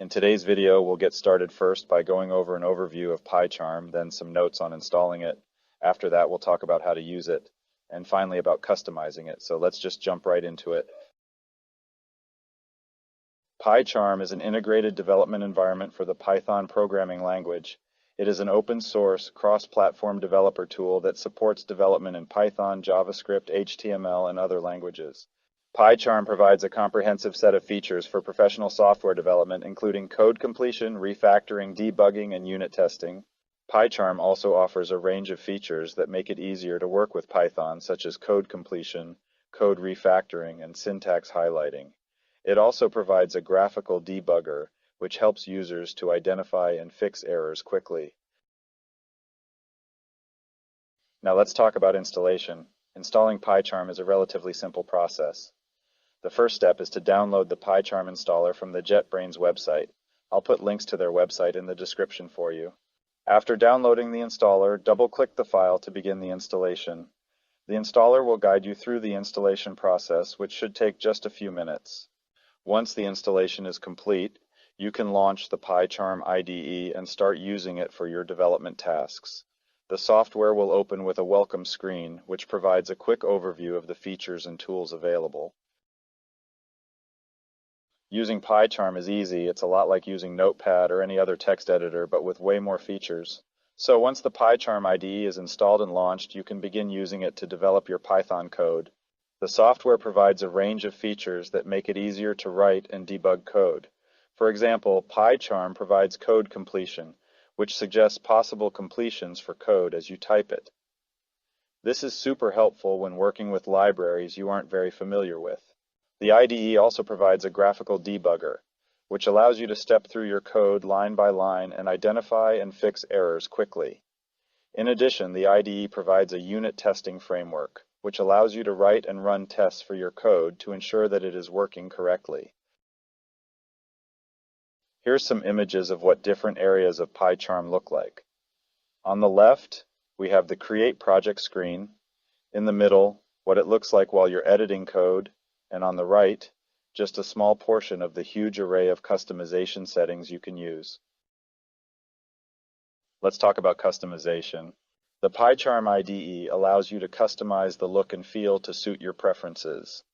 In today's video, we'll get started first by going over an overview of Pycharm, then some notes on installing it. After that, we'll talk about how to use it, and finally about customizing it. So let's just jump right into it. Pycharm is an integrated development environment for the Python programming language. It is an open-source, cross-platform developer tool that supports development in Python, JavaScript, HTML, and other languages. Pycharm provides a comprehensive set of features for professional software development, including code completion, refactoring, debugging, and unit testing. Pycharm also offers a range of features that make it easier to work with Python, such as code completion, code refactoring, and syntax highlighting. It also provides a graphical debugger, which helps users to identify and fix errors quickly. Now let's talk about installation. Installing Pycharm is a relatively simple process. The first step is to download the Pycharm installer from the JetBrains website. I'll put links to their website in the description for you. After downloading the installer, double-click the file to begin the installation. The installer will guide you through the installation process, which should take just a few minutes. Once the installation is complete, you can launch the Pycharm IDE and start using it for your development tasks. The software will open with a welcome screen, which provides a quick overview of the features and tools available. Using Pycharm is easy. It's a lot like using Notepad or any other text editor, but with way more features. So once the Pycharm IDE is installed and launched, you can begin using it to develop your Python code. The software provides a range of features that make it easier to write and debug code. For example, Pycharm provides code completion, which suggests possible completions for code as you type it. This is super helpful when working with libraries you aren't very familiar with. The IDE also provides a graphical debugger, which allows you to step through your code line by line and identify and fix errors quickly. In addition, the IDE provides a unit testing framework, which allows you to write and run tests for your code to ensure that it is working correctly. Here's some images of what different areas of Pycharm look like. On the left, we have the Create Project screen. In the middle, what it looks like while you're editing code. And on the right, just a small portion of the huge array of customization settings you can use. Let's talk about customization. The Pycharm IDE allows you to customize the look and feel to suit your preferences.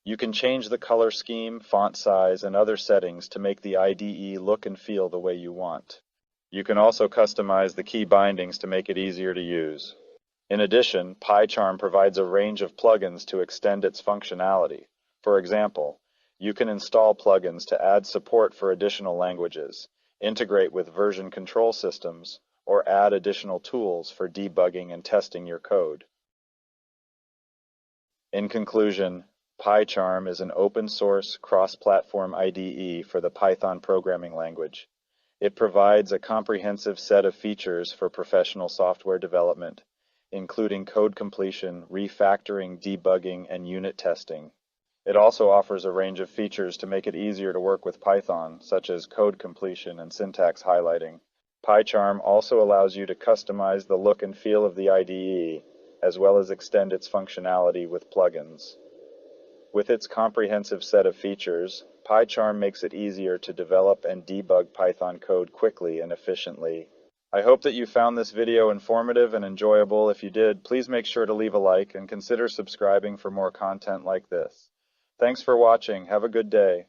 You can change the color scheme, font size, and other settings to make the IDE look and feel the way you want. You can also customize the key bindings to make it easier to use. In addition, Pycharm provides a range of plugins to extend its functionality. For example, you can install plugins to add support for additional languages, integrate with version control systems, or add additional tools for debugging and testing your code. In conclusion, Pycharm is an open-source, cross-platform IDE for the Python programming language. It provides a comprehensive set of features for professional software development, including code completion, refactoring, debugging, and unit testing. It also offers a range of features to make it easier to work with Python, such as code completion and syntax highlighting. Pycharm also allows you to customize the look and feel of the IDE, as well as extend its functionality with plugins. With its comprehensive set of features, Pycharm makes it easier to develop and debug Python code quickly and efficiently. I hope that you found this video informative and enjoyable. If you did, please make sure to leave a like and consider subscribing for more content like this. Thanks for watching. Have a good day.